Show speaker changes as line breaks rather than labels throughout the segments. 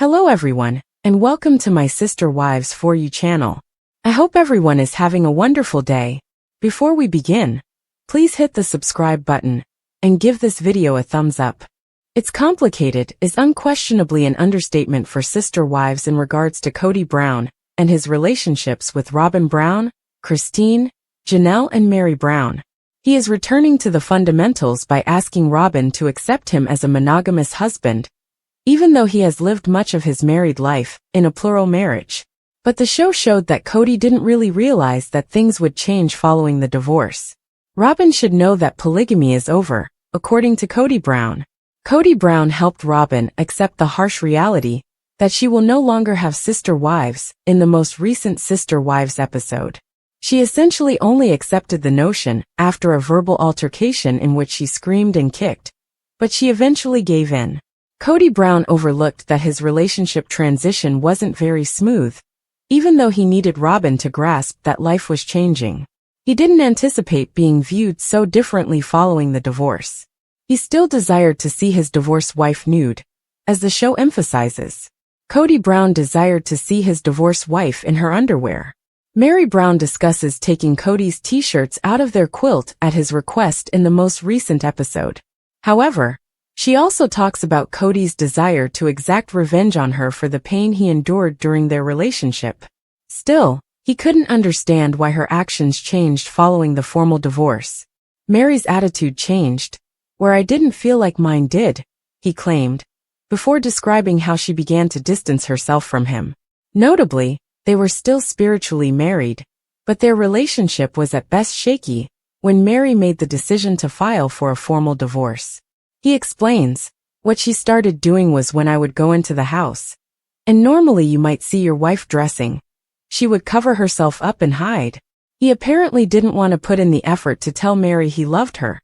Hello everyone, and welcome to my Sister Wives For You channel. I hope everyone is having a wonderful day. Before we begin, please hit the subscribe button and give this video a thumbs up. It's complicated is unquestionably an understatement for Sister Wives in regards to Kody Brown and his relationships with Robin Brown, Christine, Janelle and Meri Brown. He is returning to the fundamentals by asking Robin to accept him as a monogamous husband, even though he has lived much of his married life in a plural marriage. But the show showed that Kody didn't really realize that things would change following the divorce. Robin should know that polygamy is over, according to Kody Brown. Kody Brown helped Robin accept the harsh reality that she will no longer have sister wives in the most recent Sister Wives episode. She essentially only accepted the notion after a verbal altercation in which she screamed and kicked, but she eventually gave in. Kody Brown overlooked that his relationship transition wasn't very smooth, even though he needed Robin to grasp that life was changing. He didn't anticipate being viewed so differently following the divorce. He still desired to see his divorced wife nude, as the show emphasizes. Kody Brown desired to see his divorced wife in her underwear. Meri Brown discusses taking Kody's t-shirts out of their quilt at his request in the most recent episode. However, she also talks about Kody's desire to exact revenge on her for the pain he endured during their relationship. Still, he couldn't understand why her actions changed following the formal divorce. Meri's attitude changed, where I didn't feel like mine did, he claimed, before describing how she began to distance herself from him. Notably, they were still spiritually married, but their relationship was at best shaky when Meri made the decision to file for a formal divorce. He explains, what she started doing was when I would go into the house, and normally you might see your wife dressing, she would cover herself up and hide. He apparently didn't want to put in the effort to tell Meri he loved her,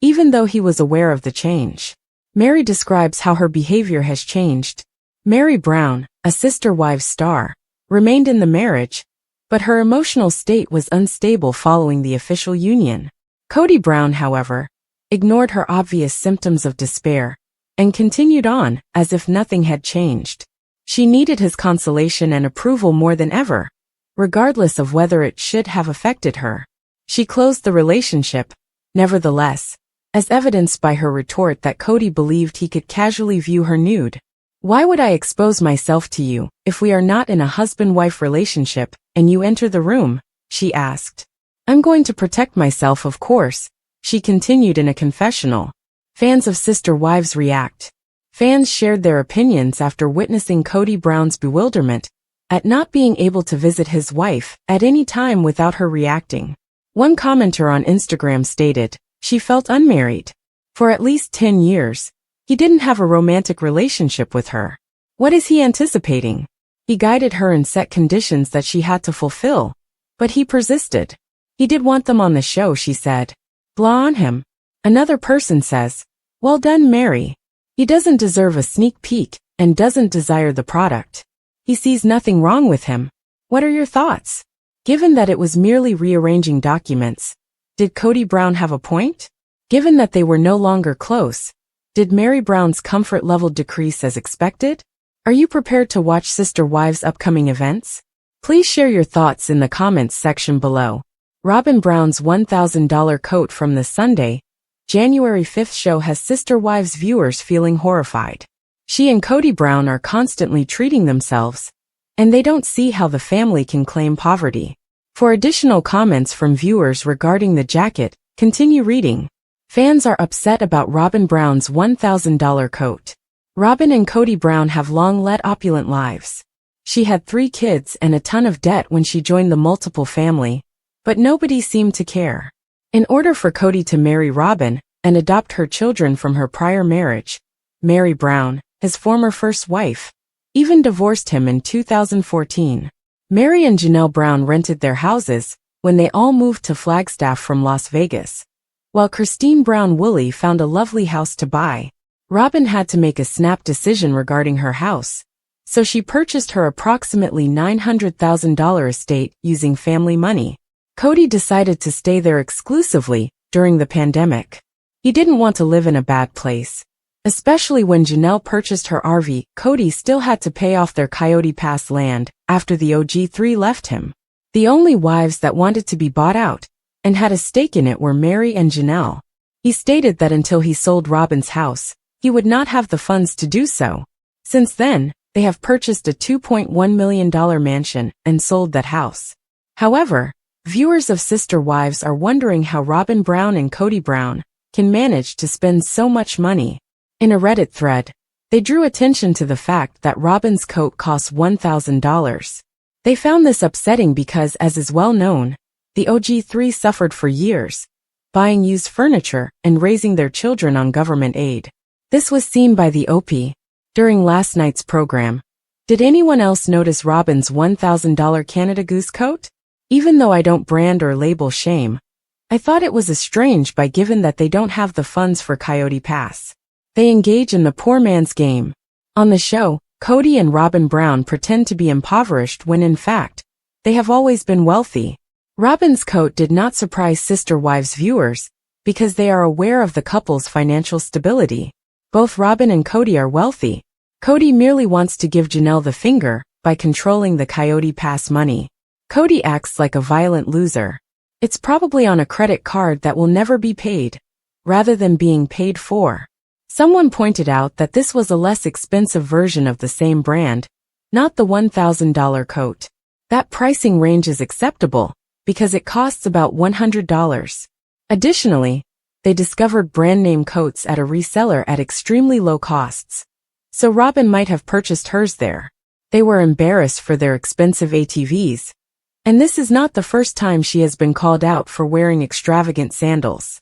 even though he was aware of the change. Meri describes how her behavior has changed. Meri Brown, a Sister Wives star, remained in the marriage, but her emotional state was unstable following the official union. Kody Brown, however, ignored her obvious symptoms of despair and continued on as if nothing had changed. She needed his consolation and approval more than ever, regardless of whether it should have affected her. She closed the relationship, nevertheless, as evidenced by her retort that Kody believed he could casually view her nude. Why would I expose myself to you if we are not in a husband-wife relationship and you enter the room? She asked. I'm going to protect myself, of course, she continued in a confessional. Fans of Sister Wives react. Fans shared their opinions after witnessing Kody Brown's bewilderment at not being able to visit his wife at any time without her reacting. One commenter on Instagram stated, she felt unmarried. For at least 10 years, he didn't have a romantic relationship with her. What is he anticipating? He guided her and set conditions that she had to fulfill, but he persisted. He did want them on the show, she said. Blah on him. Another person says, well done, Meri. He doesn't deserve a sneak peek and doesn't desire the product. He sees nothing wrong with him. What are your thoughts? Given that it was merely rearranging documents, did Kody Brown have a point? Given that they were no longer close, did Meri Brown's comfort level decrease as expected? Are you prepared to watch Sister Wives' upcoming events? Please share your thoughts in the comments section below. Robin Brown's $1,000 coat from the Sunday, January 5th show has Sister Wives viewers feeling horrified. She and Kody Brown are constantly treating themselves, and they don't see how the family can claim poverty. For additional comments from viewers regarding the jacket, continue reading. Fans are upset about Robin Brown's $1,000 coat. Robin and Kody Brown have long led opulent lives. She had 3 kids and a ton of debt when she joined the multiple family, but nobody seemed to care. In order for Kody to marry Robin and adopt her children from her prior marriage, Meri Brown, his former first wife, even divorced him in 2014. Meri and Janelle Brown rented their houses when they all moved to Flagstaff from Las Vegas, while Christine Brown Woolley found a lovely house to buy. Robin had to make a snap decision regarding her house, so she purchased her approximately $900,000 estate using family money. Kody decided to stay there exclusively during the pandemic. He didn't want to live in a bad place, Especially when Janelle purchased her RV, Cody still had to pay off their Coyote Pass land after the OG3 left him. The only wives that wanted to be bought out and had a stake in it were Mary and Janelle. He stated that until he sold Robin's house, he would not have the funds to do so. Since then, they have purchased a $2.1 million mansion and sold that house. However, viewers of Sister Wives are wondering how Robin Brown and Cody Brown can manage to spend so much money. In a Reddit thread, they drew attention to the fact that Robin's coat costs $1,000. They found this upsetting because, as is well known, the OG3 suffered for years, buying used furniture and raising their children on government aid. This was seen by the OP during last night's program. Did anyone else notice Robin's $1,000 Canada Goose coat? Even though I don't brand or label shame, I thought it was a strange buy given that they don't have the funds for Coyote Pass. They engage in the poor man's game. On the show, Cody and Robin Brown pretend to be impoverished when in fact, they have always been wealthy. Robin's coat did not surprise Sister Wives viewers because they are aware of the couple's financial stability. Both Robin and Cody are wealthy. Cody merely wants to give Janelle the finger by controlling the Coyote Pass money. Cody acts like a violent loser. It's probably on a credit card that will never be paid, rather than being paid for. Someone pointed out that this was a less expensive version of the same brand, not the $1,000 coat. That pricing range is acceptable because it costs about $100. Additionally, they discovered brand name coats at a reseller at extremely low costs. So Robin might have purchased hers there. They were embarrassed for their expensive ATVs. And this is not the first time she has been called out for wearing extravagant sandals.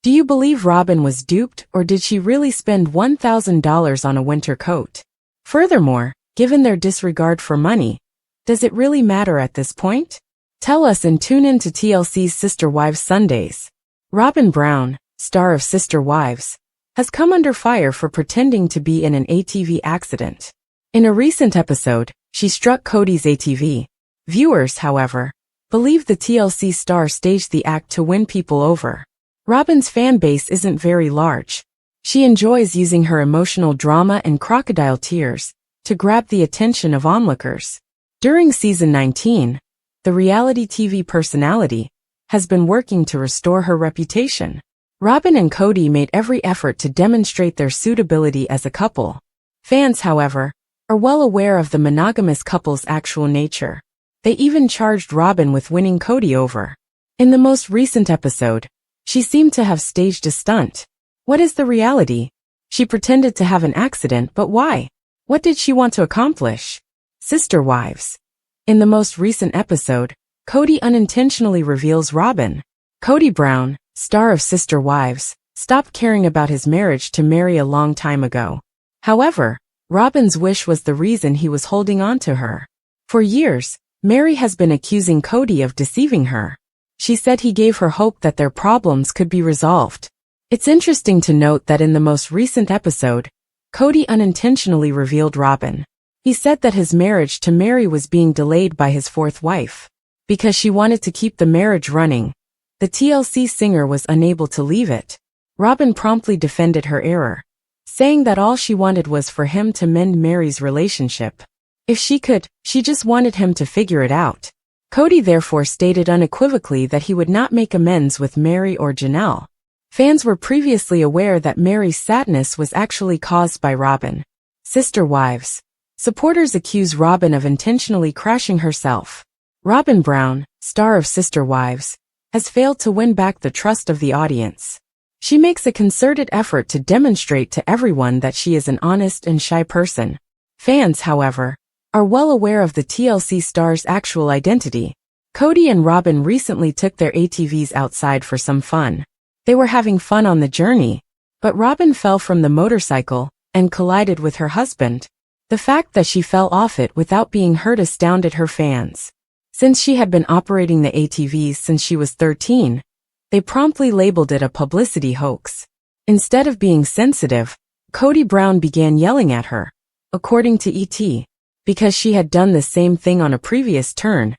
Do you believe Robin was duped, or did she really spend $1,000 on a winter coat? Furthermore, given their disregard for money, does it really matter at this point? Tell us and tune in to TLC's Sister Wives Sundays. Robin Brown, star of Sister Wives, has come under fire for pretending to be in an ATV accident. In a recent episode, she struck Cody's ATV. Viewers, however, believe the TLC star staged the act to win people over. Robin's fan base isn't very large. She enjoys using her emotional drama and crocodile tears to grab the attention of onlookers. During season 19, the reality TV personality has been working to restore her reputation. Robin and Cody made every effort to demonstrate their suitability as a couple. Fans, however, are well aware of the monogamous couple's actual nature. They even charged Robin with winning Cody over. In the most recent episode, she seemed to have staged a stunt. What is the reality? She pretended to have an accident, but why? What did she want to accomplish? Sister Wives. In the most recent episode, Cody unintentionally reveals Robin. Cody Brown, star of Sister Wives, stopped caring about his marriage to Mary a long time ago. However, Robin's wish was the reason he was holding on to her. For years, Mary has been accusing Cody of deceiving her. She said he gave her hope that their problems could be resolved. It's interesting to note that in the most recent episode, Cody unintentionally revealed Robin. He said that his marriage to Mary was being delayed by his fourth wife. Because she wanted to keep the marriage running, the TLC singer was unable to leave it. Robin promptly defended her error, saying that all she wanted was for him to mend Mary's relationship. If she could, she just wanted him to figure it out. Cody therefore stated unequivocally that he would not make amends with Mary or Janelle. Fans were previously aware that Mary's sadness was actually caused by Robin. Sister Wives. Supporters accuse Robin of intentionally crashing herself. Robin Brown, star of Sister Wives, has failed to win back the trust of the audience. She makes a concerted effort to demonstrate to everyone that she is an honest and shy person. Fans, however, are well aware of the TLC star's actual identity. Cody and Robin recently took their ATVs outside for some fun. They were having fun on the journey, but Robin fell from the motorcycle and collided with her husband. The fact that she fell off it without being hurt astounded her fans. Since she had been operating the ATVs since she was 13, they promptly labeled it a publicity hoax. Instead of being sensitive, Cody Brown began yelling at her. According to ET, because she had done the same thing on a previous turn,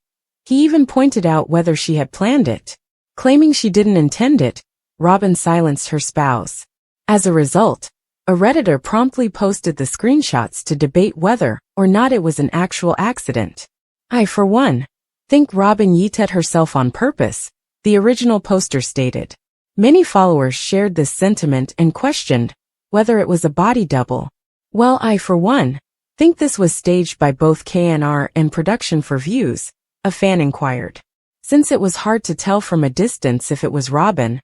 he even pointed out whether she had planned it. Claiming she didn't intend it, Robin silenced her spouse. As a result, A Redditor promptly posted the screenshots to debate whether or not it was an actual accident. "I, for one, think Robin yeeted herself on purpose," the original poster stated. Many followers shared this sentiment and questioned whether it was a body double. "Well, I, for one, think this was staged by both KNR and production for views," a fan inquired. Since it was hard to tell from a distance if it was Robin,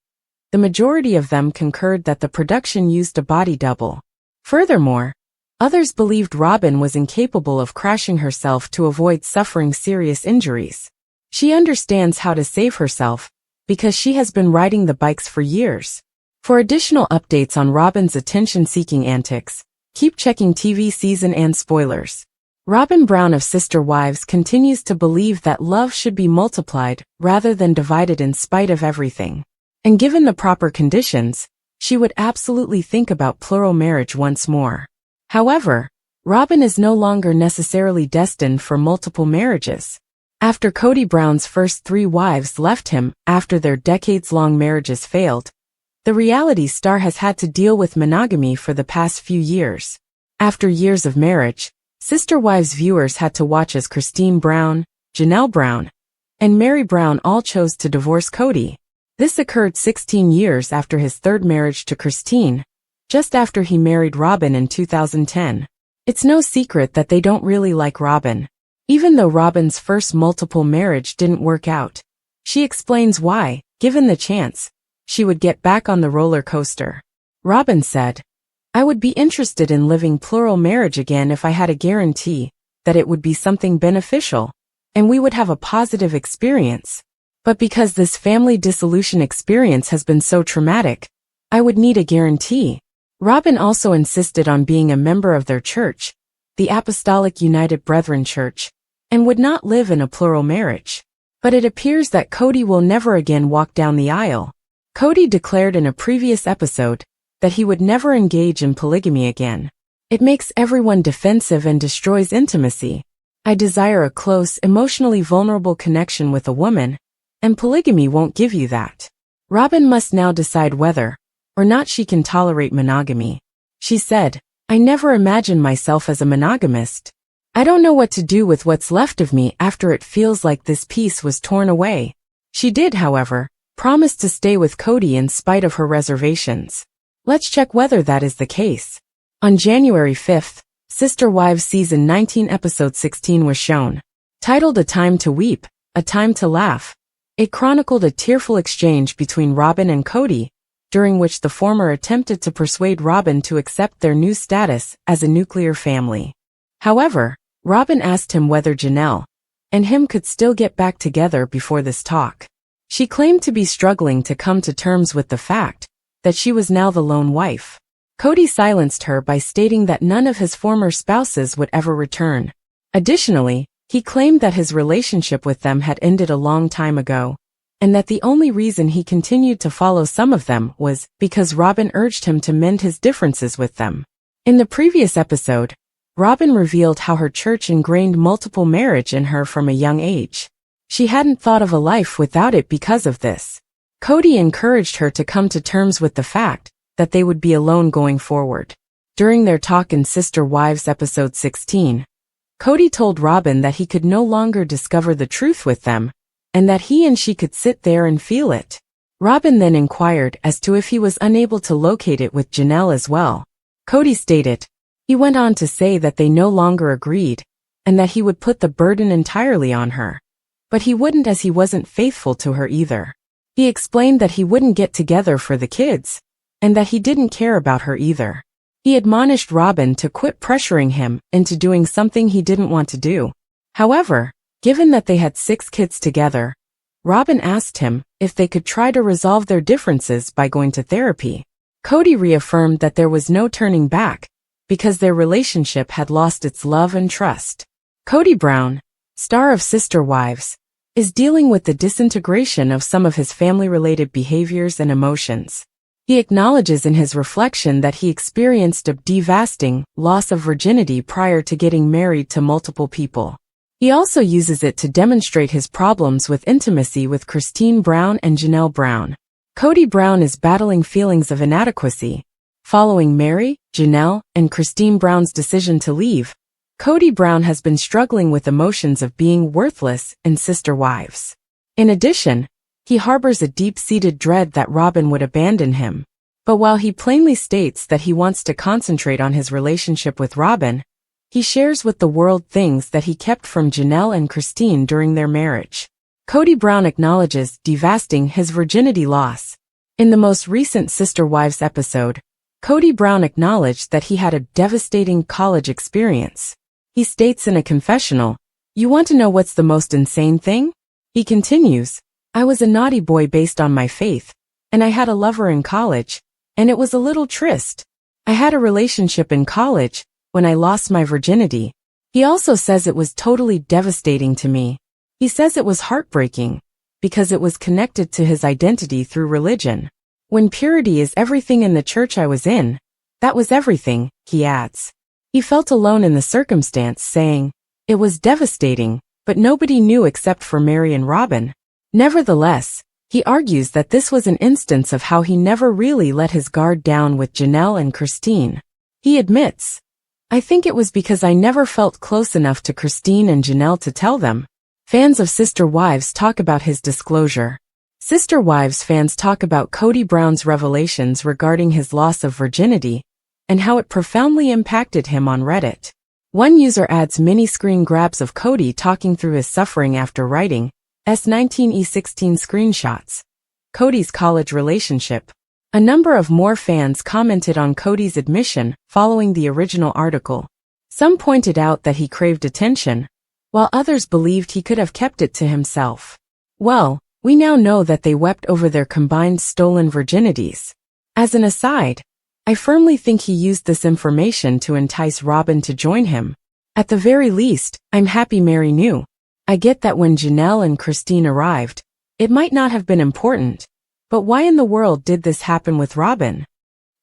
the majority of them concurred that the production used a body double. Furthermore, others believed Robin was incapable of crashing herself to avoid suffering serious injuries. She understands how to save herself because she has been riding the bikes for years. For additional updates on Robin's attention-seeking antics, keep checking TV season and spoilers. Robin Brown of Sister Wives continues to believe that love should be multiplied rather than divided in spite of everything. And given the proper conditions, she would absolutely think about plural marriage once more. However, Robin is no longer necessarily destined for multiple marriages. After Kody Brown's first 3 wives left him after their decades-long marriages failed, the reality star has had to deal with monogamy for the past few years. After years of marriage, Sister Wives viewers had to watch as Christine Brown, Janelle Brown, and Mary Brown all chose to divorce Kody. This occurred 16 years after his third marriage to Christine, just after he married Robin in 2010. It's no secret that they don't really like Robin. Even though Robin's first multiple marriage didn't work out, she explains why, given the chance, she would get back on the roller coaster. Robin said, "I would be interested in living plural marriage again if I had a guarantee that it would be something beneficial, and we would have a positive experience. But because this family dissolution experience has been so traumatic, I would need a guarantee." Robin also insisted on being a member of their church, the Apostolic United Brethren Church, and would not live in a plural marriage. But it appears that Kody will never again walk down the aisle. Kody declared in a previous episode that he would never engage in polygamy again. "It makes everyone defensive and destroys intimacy. I desire a close, emotionally vulnerable connection with a woman, and polygamy won't give you that." Robin must now decide whether or not she can tolerate monogamy. She said, "I never imagined myself as a monogamist. I don't know what to do with what's left of me after it feels like this piece was torn away." She did, however, promise to stay with Kody in spite of her reservations. Let's check whether that is the case. On January 5th, Sister Wives Season 19 Episode 16 was shown. Titled A Time to Weep, A Time to Laugh, it chronicled a tearful exchange between Robin and Kody, during which the former attempted to persuade Robin to accept their new status as a nuclear family. However, Robin asked him whether Janelle and him could still get back together before this talk. She claimed to be struggling to come to terms with the fact that she was now the lone wife. Kody silenced her by stating that none of his former spouses would ever return. Additionally, he claimed that his relationship with them had ended a long time ago, and that the only reason he continued to follow some of them was because Robin urged him to mend his differences with them. In the previous episode, Robin revealed how her church ingrained multiple marriage in her from a young age. She hadn't thought of a life without it because of this. Kody encouraged her to come to terms with the fact that they would be alone going forward. During their talk in Sister Wives Episode 16, Kody told Robin that he could no longer discover the truth with them, and that he and she could sit there and feel it. Robin then inquired as to if he was unable to locate it with Janelle as well. Kody stated, he went on to say that they no longer agreed, and that he would put the burden entirely on her. But he wouldn't, as he wasn't faithful to her either. He explained that he wouldn't get together for the kids, and that he didn't care about her either. He admonished Robin to quit pressuring him into doing something he didn't want to do. However, given that they had 6 kids together, Robin asked him if they could try to resolve their differences by going to therapy. Kody reaffirmed that there was no turning back, because their relationship had lost its love and trust. Kody Brown, star of Sister Wives, is dealing with the disintegration of some of his family-related behaviors and emotions. He acknowledges in his reflection that he experienced a devastating loss of virginity prior to getting married to multiple people. He also uses it to demonstrate his problems with intimacy with Christine Brown and Janelle Brown. Kody Brown is battling feelings of inadequacy, Following Mary, Janelle, and Christine Brown's decision to leave, Kody Brown has been struggling with emotions of being worthless and sister wives. In addition, he harbors a deep-seated dread that Robyn would abandon him. But while he plainly states that he wants to concentrate on his relationship with Robyn, he shares with the world things that he kept from Janelle and Christine during their marriage. Kody Brown acknowledges devastating his virginity loss. In the most recent Sister Wives episode, Kody Brown acknowledged that he had a devastating college experience. He states in a confessional, "You want to know what's the most insane thing?" He continues, "I was a naughty boy based on my faith, and I had a lover in college, and it was a little tryst. I had a relationship in college when I lost my virginity." He also says it was totally devastating to me. He says it was heartbreaking because it was connected to his identity through religion. "When purity is everything in the church I was in, that was everything," he adds. He felt alone in the circumstance, saying, "It was devastating, but nobody knew except for Mary and Robyn." Nevertheless, he argues that this was an instance of how he never really let his guard down with Janelle and Christine. He admits, "I think it was because I never felt close enough to Christine and Janelle to tell them." Fans of Sister Wives talk about his disclosure. Sister Wives fans talk about Kody Brown's revelations regarding his loss of virginity and how it profoundly impacted him on Reddit. One user adds mini screen grabs of Kody talking through his suffering after writing S19E16 screenshots. Kody's college relationship. A number of more fans commented on Kody's admission following the original article. Some pointed out that he craved attention, while others believed he could have kept it to himself. Well, we now know that they wept over their combined stolen virginities. As an aside, I firmly think he used this information to entice Robyn to join him. At the very least, I'm happy Mary knew. I get that when Janelle and Christine arrived, it might not have been important. But why in the world did this happen with Robyn?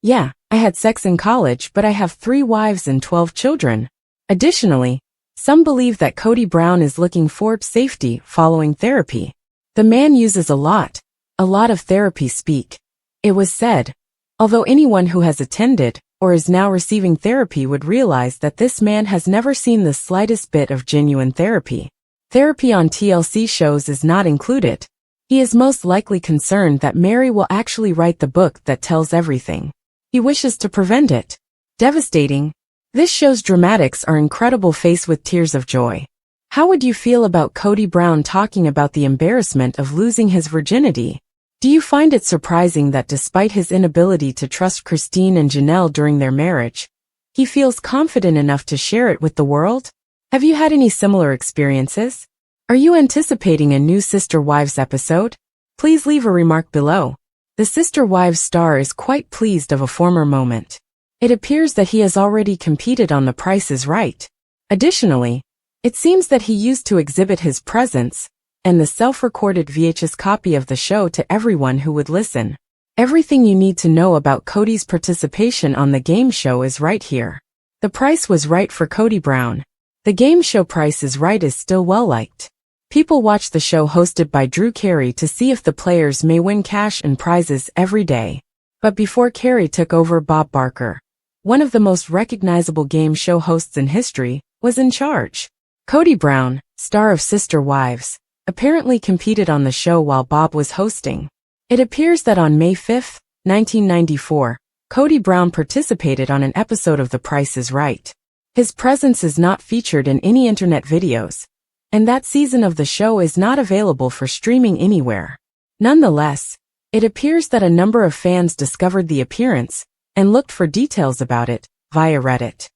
Yeah, I had sex in college, but I have 3 wives and 12 children. Additionally, some believe that Kody Brown is looking for safety following therapy. The man uses a lot of therapy speak. It was said, although anyone who has attended or is now receiving therapy would realize that this man has never seen the slightest bit of genuine therapy. Therapy on TLC shows is not included. He is most likely concerned that Mary will actually write the book that tells everything. He wishes to prevent it. Devastating. This show's dramatics are incredible, faced with tears of joy. How would you feel about Kody Brown talking about the embarrassment of losing his virginity? Do you find it surprising that despite his inability to trust Christine and Janelle during their marriage, he feels confident enough to share it with the world? Have you had any similar experiences? Are you anticipating a new Sister Wives episode? Please leave a remark below. The Sister Wives star is quite pleased of a former moment. It appears that he has already competed on The Price is Right. Additionally, it seems that he used to exhibit his presence and the self-recorded VHS copy of the show to everyone who would listen. Everything you need to know about Kody's participation on the game show is right here. The price was right for Kody Brown. The game show Price is Right is still well liked. People watch the show hosted by Drew Carey to see if the players may win cash and prizes every day. But before Carey took over, Bob Barker, one of the most recognizable game show hosts in history, was in charge. Kody Brown, star of Sister Wives, apparently competed on the show while Bob was hosting. It appears that on May 5, 1994, Kody Brown participated on an episode of The Price is Right. His presence is not featured in any internet videos, and that season of the show is not available for streaming anywhere. Nonetheless, it appears that a number of fans discovered the appearance and looked for details about it via Reddit.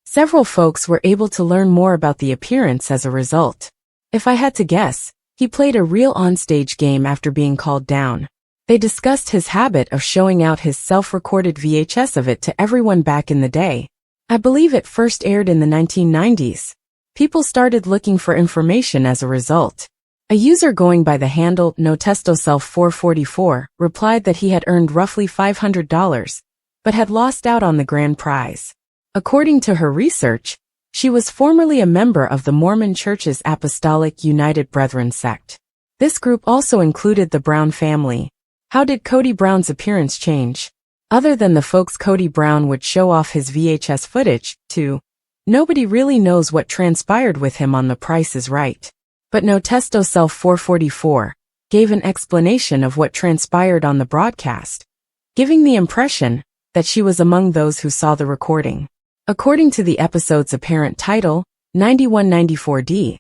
Several folks were able to learn more about the appearance as a result. If I had to guess, he played a real onstage game after being called down. They discussed his habit of showing out his self-recorded VHS of it to everyone back in the day. I believe it first aired in the 1990s. People started looking for information as a result. A user going by the handle NoTestoSelf444 replied that he had earned roughly $500, but had lost out on the grand prize. According to her research, she was formerly a member of the Mormon Church's Apostolic United Brethren sect. This group also included the Brown family. How did Kody Brown's appearance change? Other than the folks Kody Brown would show off his VHS footage to, nobody really knows what transpired with him on The Price is Right. But No Testo Self 444 gave an explanation of what transpired on the broadcast, giving the impression that she was among those who saw the recording. According to the episode's apparent title, 9194D,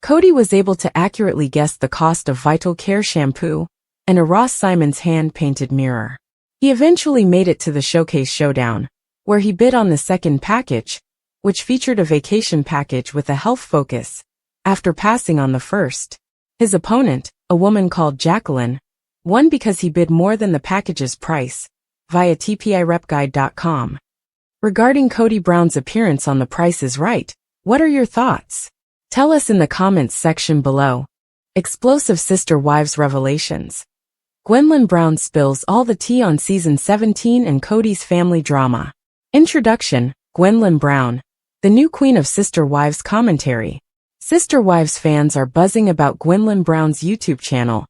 Kody was able to accurately guess the cost of Vital Care shampoo and a Ross Simons hand-painted mirror. He eventually made it to the Showcase Showdown, where he bid on the second package, which featured a vacation package with a health focus, after passing on the first. His opponent, a woman called Jacqueline, won because he bid more than the package's price, via tpirepguide.com. Regarding Kody Brown's appearance on The Price is Right, what are your thoughts? Tell us in the comments section below. Explosive sister wives revelations. Gwendolyn Brown spills all the tea on season 17 and Kody's family drama. Introduction, Gwendolyn Brown, the new queen of Sister Wives commentary. Sister Wives fans are buzzing about Gwendolyn Brown's YouTube channel,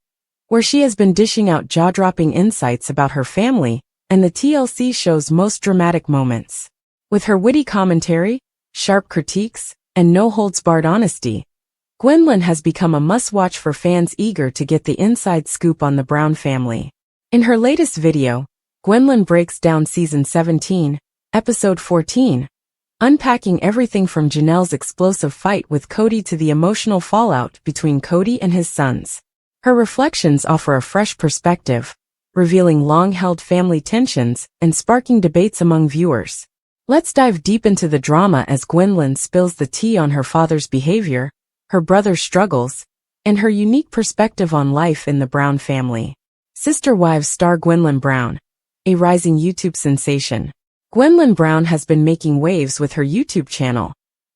where she has been dishing out jaw-dropping insights about her family and the TLC show's most dramatic moments. With her witty commentary, sharp critiques, and no-holds-barred honesty, Gwendolyn has become a must-watch for fans eager to get the inside scoop on the Brown family. In her latest video, Gwendolyn breaks down season 17, episode 14, unpacking everything from Janelle's explosive fight with Kody to the emotional fallout between Kody and his sons. Her reflections offer a fresh perspective, revealing long-held family tensions and sparking debates among viewers. Let's dive deep into the drama as Gwendolyn spills the tea on her father's behavior, her brother's struggles, and her unique perspective on life in the Brown family. Sister Wives star Gwendolyn Brown, a rising YouTube sensation. Gwendolyn Brown has been making waves with her YouTube channel,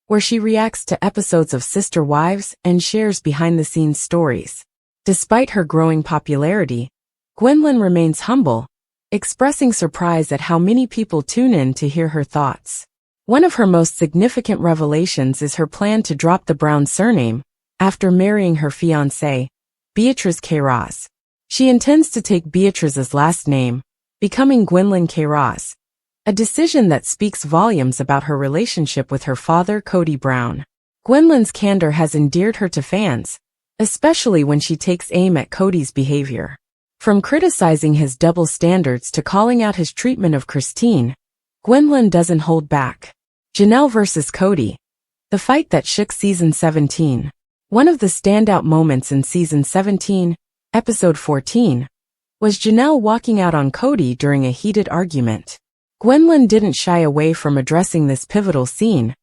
where she reacts to episodes of Sister Wives and shares behind-the-scenes stories. Despite her growing popularity, Gwendolyn remains humble, expressing surprise at how many people tune in to hear her thoughts. One of her most significant revelations is her plan to drop the Brown surname after marrying her fiancé, Beatrice Queiroz. She intends to take Beatrice's last name, becoming Gwendolyn Queiroz, a decision that speaks volumes about her relationship with her father, Kody Brown. Gwendolyn's candor has endeared her to fans, especially when she takes aim at Kody's behavior. From criticizing his double standards to calling out his treatment of Christine, Gwendolyn doesn't hold back. Janelle vs. Kody, the fight that shook season 17. One of the standout moments in season 17, episode 14, was Janelle walking out on Kody during a heated argument. Gwendolyn didn't shy away from addressing this pivotal scene,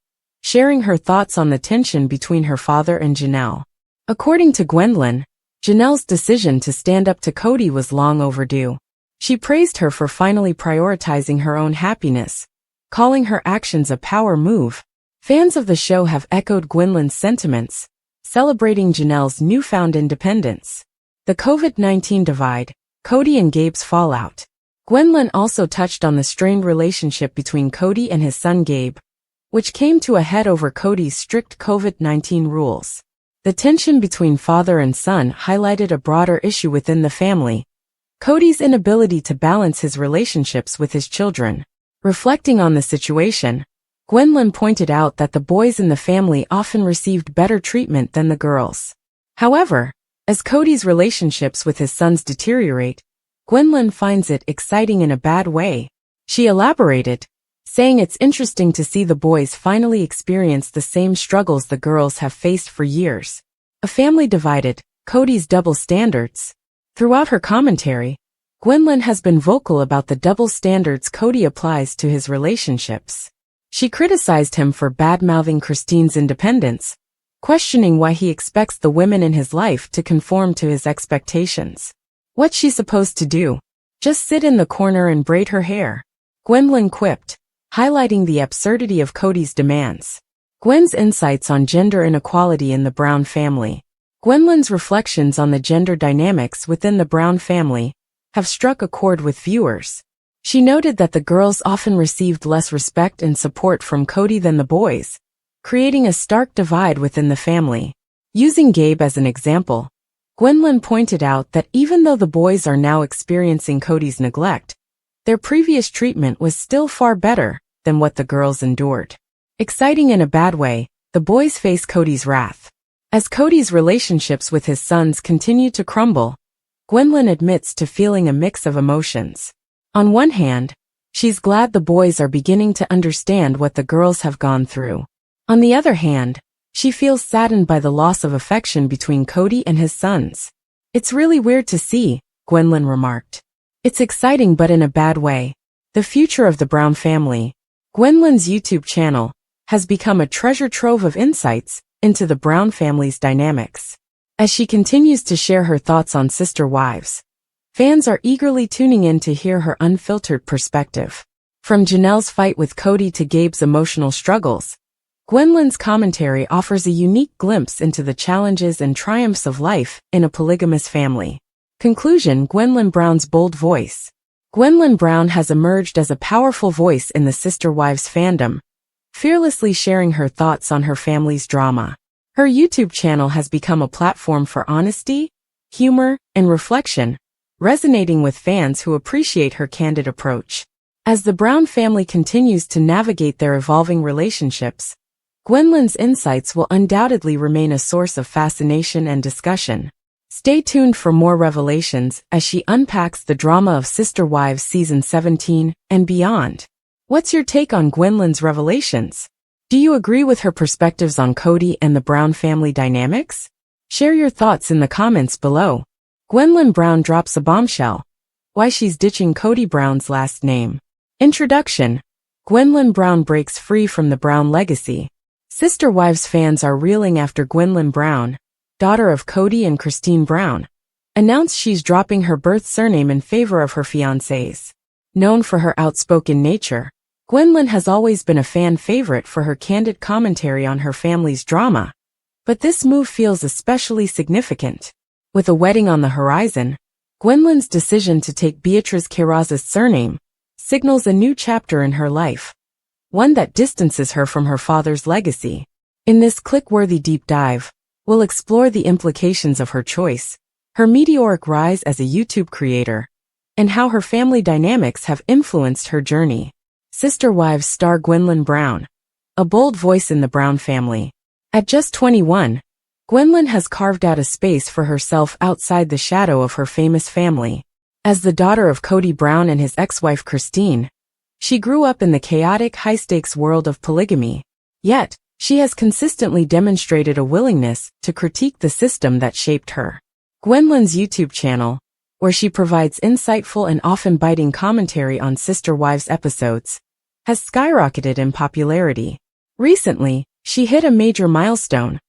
sharing her thoughts on the tension between her father and Janelle. According to Gwendolyn, Janelle's decision to stand up to Kody was long overdue. She praised her for finally prioritizing her own happiness, calling her actions a power move. Fans of the show have echoed Gwendolyn's sentiments, celebrating Janelle's newfound independence. The COVID-19 divide, Kody and Gabe's fallout. Gwendolyn also touched on the strained relationship between Kody and his son Gabe, which came to a head over Kody's strict COVID-19 rules. The tension between father and son highlighted a broader issue within the family, Kody's inability to balance his relationships with his children. Reflecting on the situation, Gwendolyn pointed out that the boys in the family often received better treatment than the girls. However, as Kody's relationships with his sons deteriorate, Gwendolyn finds it exciting in a bad way. She elaborated, saying it's interesting to see the boys finally experience the same struggles the girls have faced for years. A family divided, Kody's double standards. Throughout her commentary, Gwendolyn has been vocal about the double standards Kody applies to his relationships. She criticized him for bad-mouthing Christine's independence, questioning why he expects the women in his life to conform to his expectations. What's she supposed to do? Just sit in the corner and braid her hair? Gwendolyn quipped, highlighting the absurdity of Kody's demands. Gwen's insights on gender inequality in the Brown family. Gwendolyn's reflections on the gender dynamics within the Brown family have struck a chord with viewers. She noted that the girls often received less respect and support from Kody than the boys, creating a stark divide within the family. Using Gabe as an example, Gwendolyn pointed out that even though the boys are now experiencing Kody's neglect, Their previous treatment was still far better than what the girls endured. Exciting in a bad way, the boys face Cody's wrath. As Cody's relationships with his sons continue to crumble, Gwendolyn admits to feeling a mix of emotions. On one hand, she's glad the boys are beginning to understand what the girls have gone through. On the other hand, she feels saddened by the loss of affection between Cody and his sons. It's really weird to see, Gwendolyn remarked. It's exciting but in a bad way. The future of the Brown family. Gwendolyn's YouTube channel has become a treasure trove of insights into the Brown family's dynamics. As she continues to share her thoughts on Sister Wives, fans are eagerly tuning in to hear her unfiltered perspective. From Janelle's fight with Cody to Gabe's emotional struggles, Gwendolyn's commentary offers a unique glimpse into the challenges and triumphs of life in a polygamous family. Conclusion: Gwendolyn Brown's bold voice. Gwendolyn Brown has emerged as a powerful voice in the Sister Wives fandom, fearlessly sharing her thoughts on her family's drama. Her YouTube channel has become a platform for honesty, humor, and reflection, resonating with fans who appreciate her candid approach. As the Brown family continues to navigate their evolving relationships, Gwendolyn's insights will undoubtedly remain a source of fascination and discussion. Stay tuned for more revelations as she unpacks the drama of Sister Wives Season 17 and beyond. What's your take on Gwendolyn's revelations? Do you agree with her perspectives on Cody and the Brown family dynamics? Share your thoughts in the comments below. Gwendolyn Brown drops a bombshell. Why she's ditching Cody Brown's last name. Introduction. Gwendolyn Brown breaks free from the Brown legacy. Sister Wives fans are reeling after Gwendolyn Brown, daughter of Cody and Christine Brown, announced she's dropping her birth surname in favor of her fiancés. Known for her outspoken nature, Gwendolyn has always been a fan favorite for her candid commentary on her family's drama. But this move feels especially significant. With a wedding on the horizon, Gwendolyn's decision to take Beatriz Queiraz's surname signals a new chapter in her life, one that distances her from her father's legacy. In this click-worthy deep dive, we'll explore the implications of her choice, her meteoric rise as a YouTube creator, and how her family dynamics have influenced her journey. Sister Wives star Gwendolyn Brown, a bold voice in the Brown family. At just 21, Gwendolyn has carved out a space for herself outside the shadow of her famous family. As the daughter of Cody Brown and his ex-wife Christine, she grew up in the chaotic, high-stakes world of polygamy. Yet, she has consistently demonstrated a willingness to critique the system that shaped her. Gwendolyn's YouTube channel, where she provides insightful and often biting commentary on Sister Wives episodes, has skyrocketed in popularity. Recently, she hit a major milestone: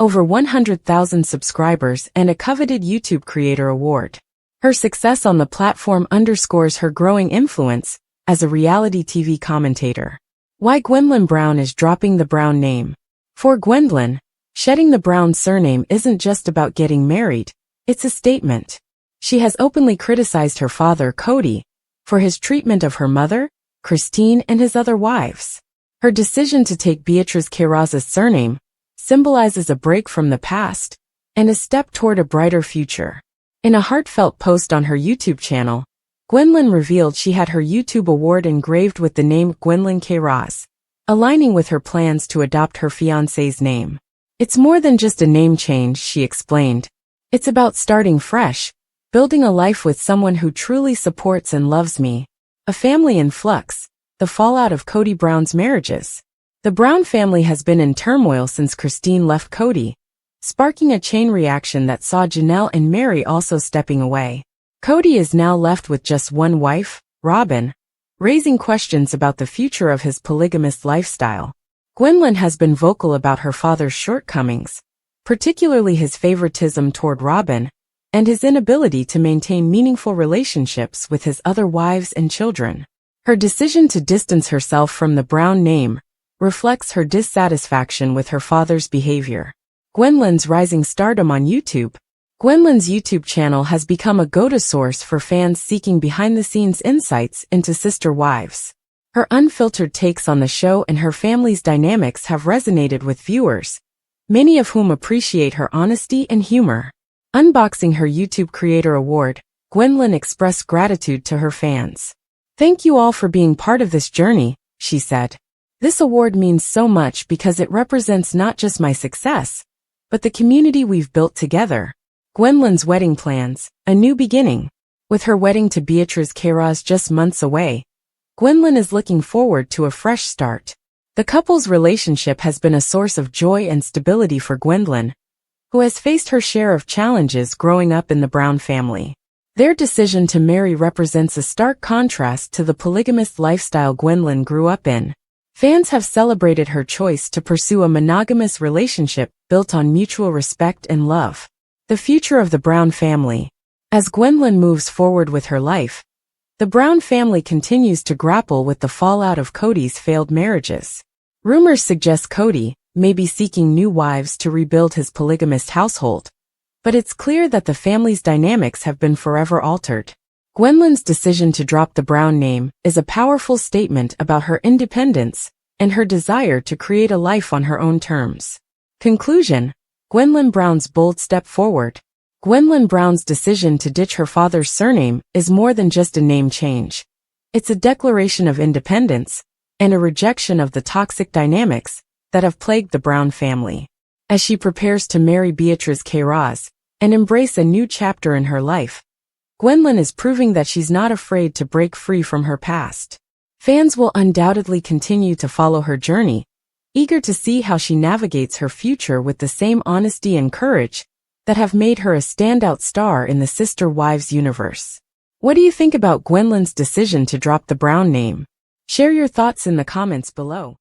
over 100,000 subscribers and a coveted YouTube Creator Award. Her success on the platform underscores her growing influence as a reality TV commentator. Why Gwendolyn Brown is dropping the Brown name. For Gwendolyn, shedding the Brown surname isn't just about getting married, it's a statement. She has openly criticized her father, Cody, for his treatment of her mother, Christine, and his other wives. Her decision to take Beatriz Queiraz's surname symbolizes a break from the past and a step toward a brighter future. In a heartfelt post on her YouTube channel, Gwendolyn revealed she had her YouTube award engraved with the name Gwendolyn Queiraz, aligning with her plans to adopt her fiancé's name. It's more than just a name change, she explained. It's about starting fresh, building a life with someone who truly supports and loves me. A family in flux, the fallout of Cody Brown's marriages. The Brown family has been in turmoil since Christine left Cody, sparking a chain reaction that saw Janelle and Mary also stepping away. Cody is now left with just one wife, Robin, raising questions about the future of his polygamous lifestyle. Gwendolyn has been vocal about her father's shortcomings, particularly his favoritism toward Robin, and his inability to maintain meaningful relationships with his other wives and children. Her decision to distance herself from the Brown name reflects her dissatisfaction with her father's behavior. Gwendolyn's rising stardom on YouTube. Gwendolyn's YouTube channel has become a go-to source for fans seeking behind-the-scenes insights into Sister Wives. Her unfiltered takes on the show and her family's dynamics have resonated with viewers, many of whom appreciate her honesty and humor. Unboxing her YouTube Creator Award, Gwendolyn expressed gratitude to her fans. "Thank you all for being part of this journey," she said. "This award means so much because it represents not just my success, but the community we've built together." Gwendolyn's wedding plans, a new beginning. With her wedding to Beatriz Queiroz just months away, Gwendolyn is looking forward to a fresh start. The couple's relationship has been a source of joy and stability for Gwendolyn, who has faced her share of challenges growing up in the Brown family. Their decision to marry represents a stark contrast to the polygamous lifestyle Gwendolyn grew up in. Fans have celebrated her choice to pursue a monogamous relationship built on mutual respect and love. The future of the Brown family. As Gwendolyn moves forward with her life, the Brown family continues to grapple with the fallout of Cody's failed marriages. Rumors suggest Cody may be seeking new wives to rebuild his polygamous household, but it's clear that the family's dynamics have been forever altered. Gwendolyn's decision to drop the Brown name is a powerful statement about her independence and her desire to create a life on her own terms. Conclusion: Gwendolyn Brown's bold step forward. Gwendolyn Brown's decision to ditch her father's surname is more than just a name change. It's a declaration of independence and a rejection of the toxic dynamics that have plagued the Brown family. As she prepares to marry Beatriz Queiroz and embrace a new chapter in her life, Gwendolyn is proving that she's not afraid to break free from her past. Fans will undoubtedly continue to follow her journey, eager to see how she navigates her future with the same honesty and courage that have made her a standout star in the Sister Wives universe. What do you think about Gwendolyn's decision to drop the Brown name? Share your thoughts in the comments below.